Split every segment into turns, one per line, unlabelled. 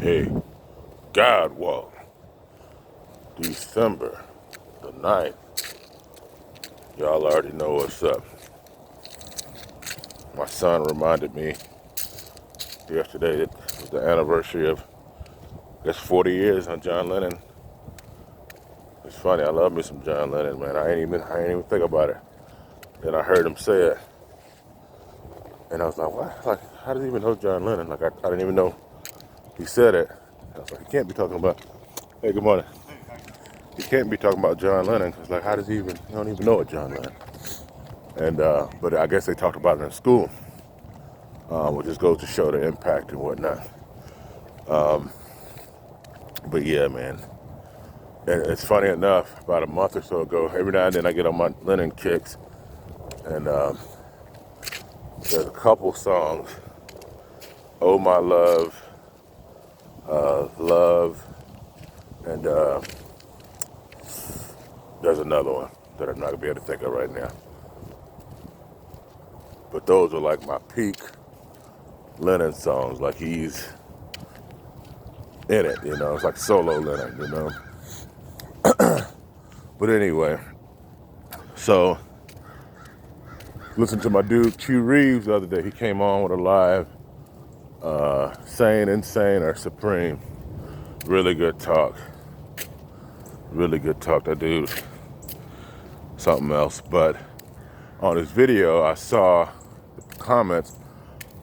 Hey, God walk, December the 9th. Y'all already know what's up. My son reminded me yesterday it was the anniversary of, I guess, 40 years on John Lennon. It's funny, I love me some John Lennon, man. I ain't even think about it. Then I heard him say it, and I was like, what? Like, how does he even know John Lennon? Like, I didn't even know he said it. I was like, he can't be talking about, hey, good morning. He can't be talking about John Lennon, because, like, how does he don't even know it, John Lennon. And, but I guess they talked about it in school, which just goes to show the impact and whatnot. But yeah, man. And it's funny enough, about a month or so ago, every now and then I get on my Lennon kicks, and there's a couple songs, Oh My Love, Love, and there's another one that I'm not going to be able to think of right now. But those are like my peak Lennon songs, like he's in it, you know, it's like solo Lennon, you know. But anyway, so listen to my dude Q Reeves the other day. He came on with a live Sane, Insane, or Supreme. Really good talk. Really good talk. That dude, something else. But on his video, I saw the comments.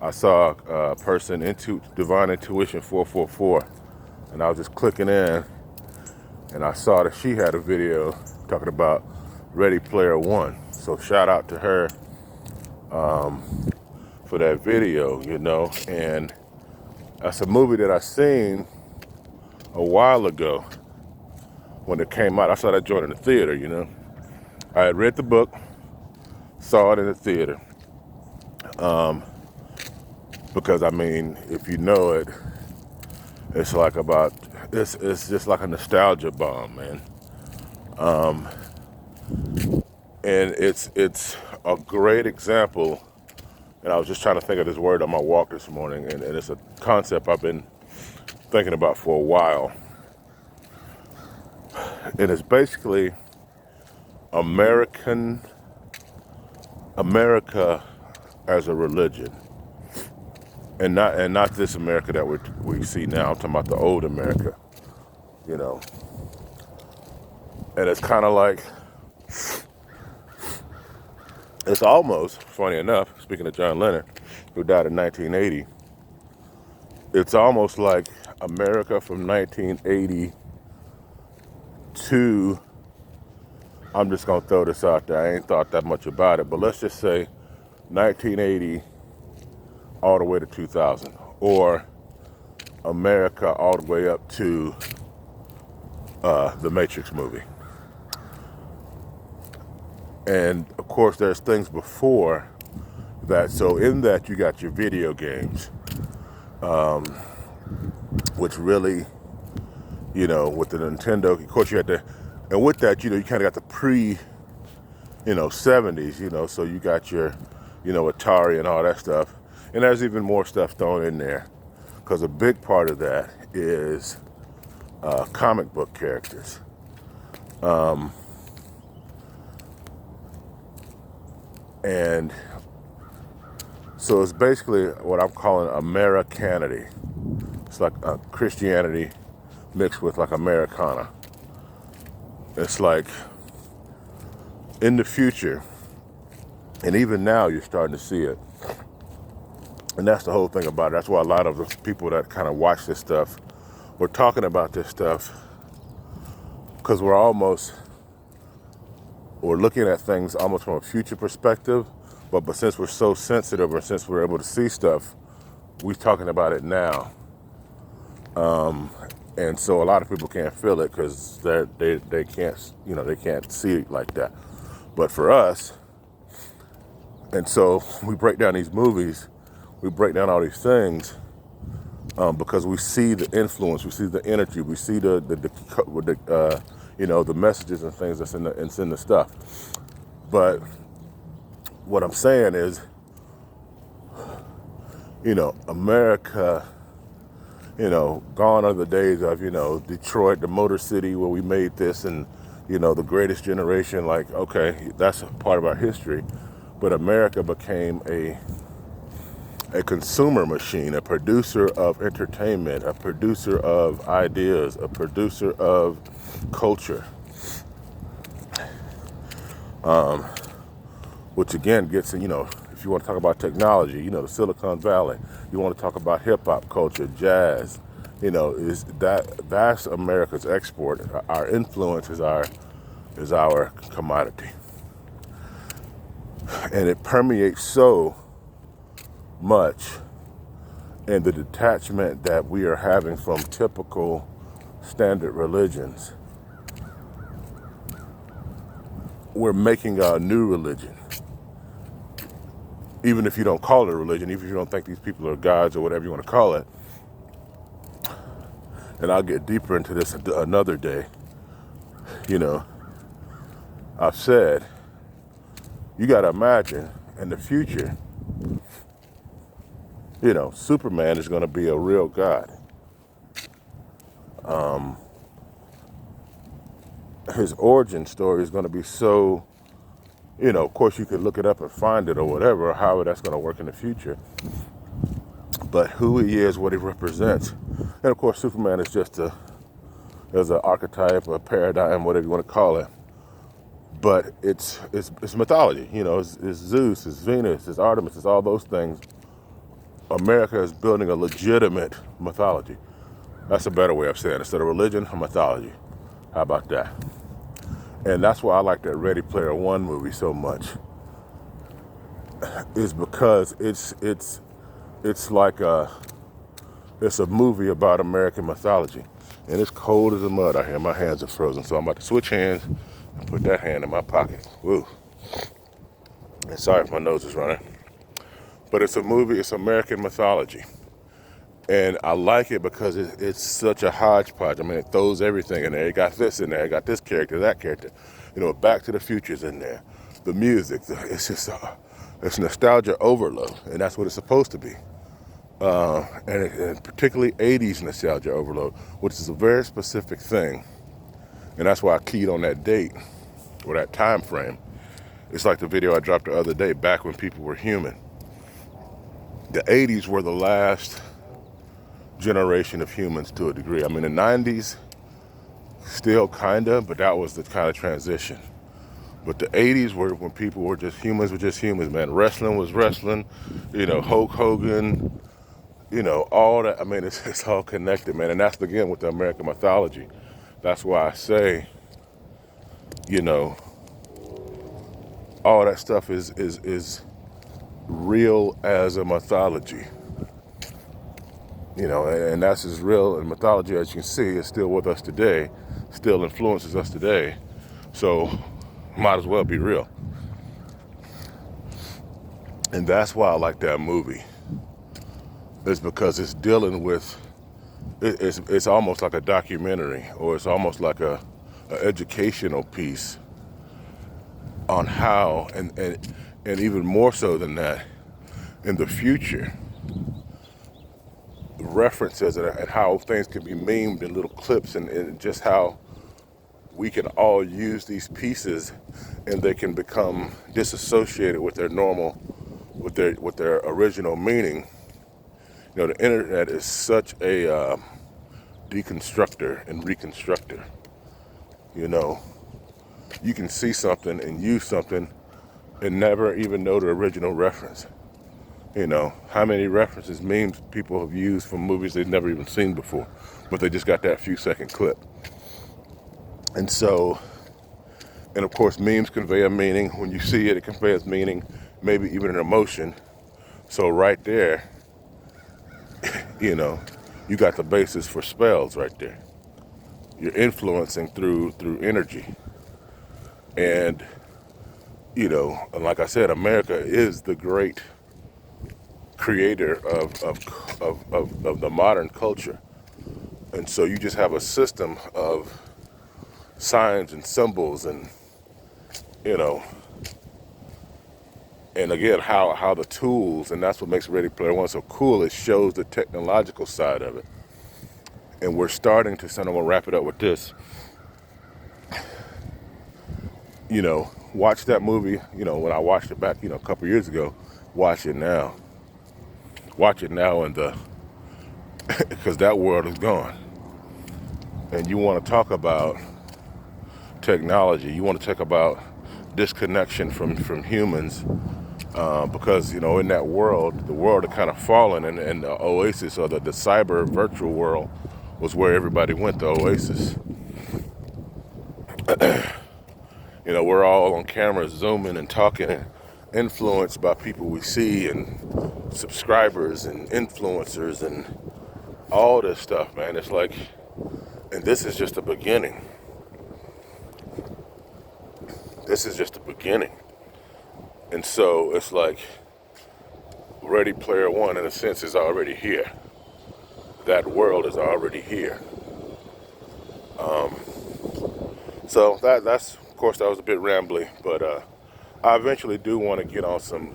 I saw a person into Divine Intuition 444, and I was just clicking in, and I saw that she had a video talking about Ready Player One. So shout out to her for that video, you know. And that's a movie that I seen a while ago when it came out. I saw that joint in the theater, you know. I had read the book, saw it in the theater. Because I mean, if you know it, it's like it's just like a nostalgia bomb, man. And it's a great example. And I was just trying to think of this word on my walk this morning, and it's a concept I've been thinking about for a while. And it's basically America as a religion. And not this America that we see now. I'm talking about the old America, you know. And it's kind of like, it's almost, funny enough, speaking of John Lennon, who died in 1980, it's almost like America from 1980 to, I'm just going to throw this out there. I ain't thought that much about it, but let's just say 1980 all the way to 2000, or America all the way up to the Matrix movie. And of course, there's things before that. So in that, you got your video games, which really, you know, with the Nintendo, of course, you had to, and with that, you know, you kind of got the pre, 70s, you know, so you got your, Atari and all that stuff. And there's even more stuff thrown in there, because a big part of that is comic book characters. And so it's basically what I'm calling Americanity. It's like Christianity mixed with like Americana. It's like in the future, and even now you're starting to see it. And that's the whole thing about it. That's why a lot of the people that kind of watch this stuff, we're talking about this stuff, because we're looking at things almost from a future perspective, but since we're so sensitive, or since we're able to see stuff, we're talking about it now. And so a lot of people can't feel it because they can't, they can't see it like that. But for us, and so we break down these movies, we break down all these things, because we see the influence, we see the energy, we see the messages and things that's in the stuff. But what I'm saying is, America Gone are the days of, Detroit, the Motor City where we made this and, the greatest generation. Like, okay, that's a part of our history. But America became a consumer machine, a producer of entertainment, a producer of ideas, a producer of culture, which again gets, if you want to talk about technology, the Silicon Valley, you want to talk about hip hop culture, jazz, is that's America's export. Our influence is our commodity. And it permeates so much in the detachment that we are having from typical standard religions. We're making a new religion. Even if you don't call it a religion, even if you don't think these people are gods or whatever you want to call it. And I'll get deeper into this another day. I've said, you got to imagine in the future, Superman is going to be a real god. His origin story is going to be so, of course you could look it up and find it or whatever, or however that's going to work in the future. But who he is, what he represents. And of course, Superman is just as an archetype, a paradigm, whatever you want to call it. But it's mythology, it's Zeus, it's Venus, it's Artemis, it's all those things. America is building a legitimate mythology. That's a better way of saying it. Instead of religion, a mythology. How about that? And that's why I like that Ready Player One movie so much. Is because it's like it's a movie about American mythology. And it's cold as a mud out here. My hands are frozen. So I'm about to switch hands and put that hand in my pocket. Woo. And sorry if my nose is running. But it's a movie, it's American mythology. And I like it because it's such a hodgepodge. I mean, it throws everything in there. It got this in there. It got this character, that character. Back to the Future's in there. The music, it's just, it's nostalgia overload. And that's what it's supposed to be. And particularly 80s nostalgia overload, which is a very specific thing. And that's why I keyed on that date or that time frame. It's like the video I dropped the other day, back when people were human. The 80s were the last generation of humans to a degree. I mean, the 90s, still kinda, but that was the kind of transition. But the 80s were when people were just humans, man. Wrestling was wrestling, Hulk Hogan, all that. I mean, it's all connected, man. And that's, again, with the American mythology. That's why I say, all that stuff is real as a mythology. And that's as real in mythology as you can see. It's still with us today, still influences us today. So might as well be real. And that's why I like that movie. It's because it's dealing with, it's almost like a documentary, or it's almost like a educational piece on how, and even more so than that, in the future, references and how things can be memed in little clips, and just how we can all use these pieces and they can become disassociated with their normal, with their original meaning. The internet is such a deconstructor and reconstructor. You can see something and use something and never even know the original reference. How many references, memes people have used from movies they've never even seen before, but they just got that few second clip. And so, and of course, memes convey a meaning. When you see it, it conveys meaning, maybe even an emotion. So right there, you got the basis for spells right there. You're influencing through energy. And, and like I said, America is the great creator of the modern culture. And so you just have a system of signs and symbols and, and again, how the tools, and that's what makes Ready Player One so cool, it shows the technological side of it. And we're starting to, so I'm gonna wrap it up with this, watch that movie, when I watched it back, a couple years ago, watch it now. Watch it now because that world is gone. And you want to talk about technology, you want to talk about disconnection from humans, because, in that world, the world had kind of fallen, and the oasis, or the cyber virtual world, was where everybody went, the oasis. We're all on camera zooming and talking and influenced by people we see and subscribers and influencers and all this stuff, man. It's like, and this is just the beginning. This is just the beginning. And so it's like Ready Player One, in a sense, is already here. That world is already here. So that's, of course, that was a bit rambly, but I eventually do want to get on some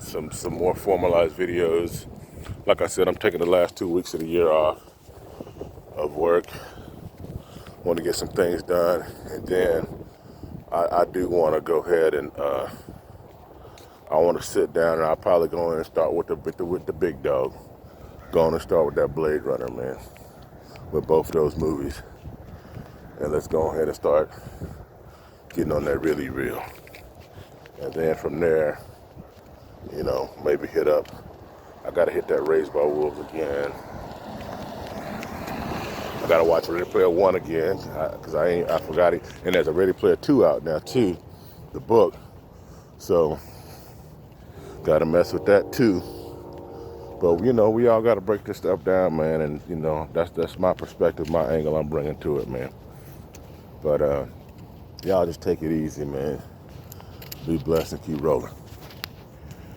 more formalized videos. Like I said, I'm taking the last 2 weeks of the year off of work. Want to get some things done, and then I do want to go ahead and I want to sit down, and I'll probably go in and start with the big dog. Go on and start with that Blade Runner, man, with both of those movies, and let's go ahead and start getting on that really real. And then from there, maybe hit up. I gotta hit that Raised by Wolves again. I gotta watch Ready Player One again, because I forgot it. And there's a Ready Player 2 out now too, the book. So gotta mess with that too. But we all gotta break this stuff down, man. And that's my perspective, my angle I'm bringing to it, man. But y'all just take it easy, man. Be blessed and keep rolling.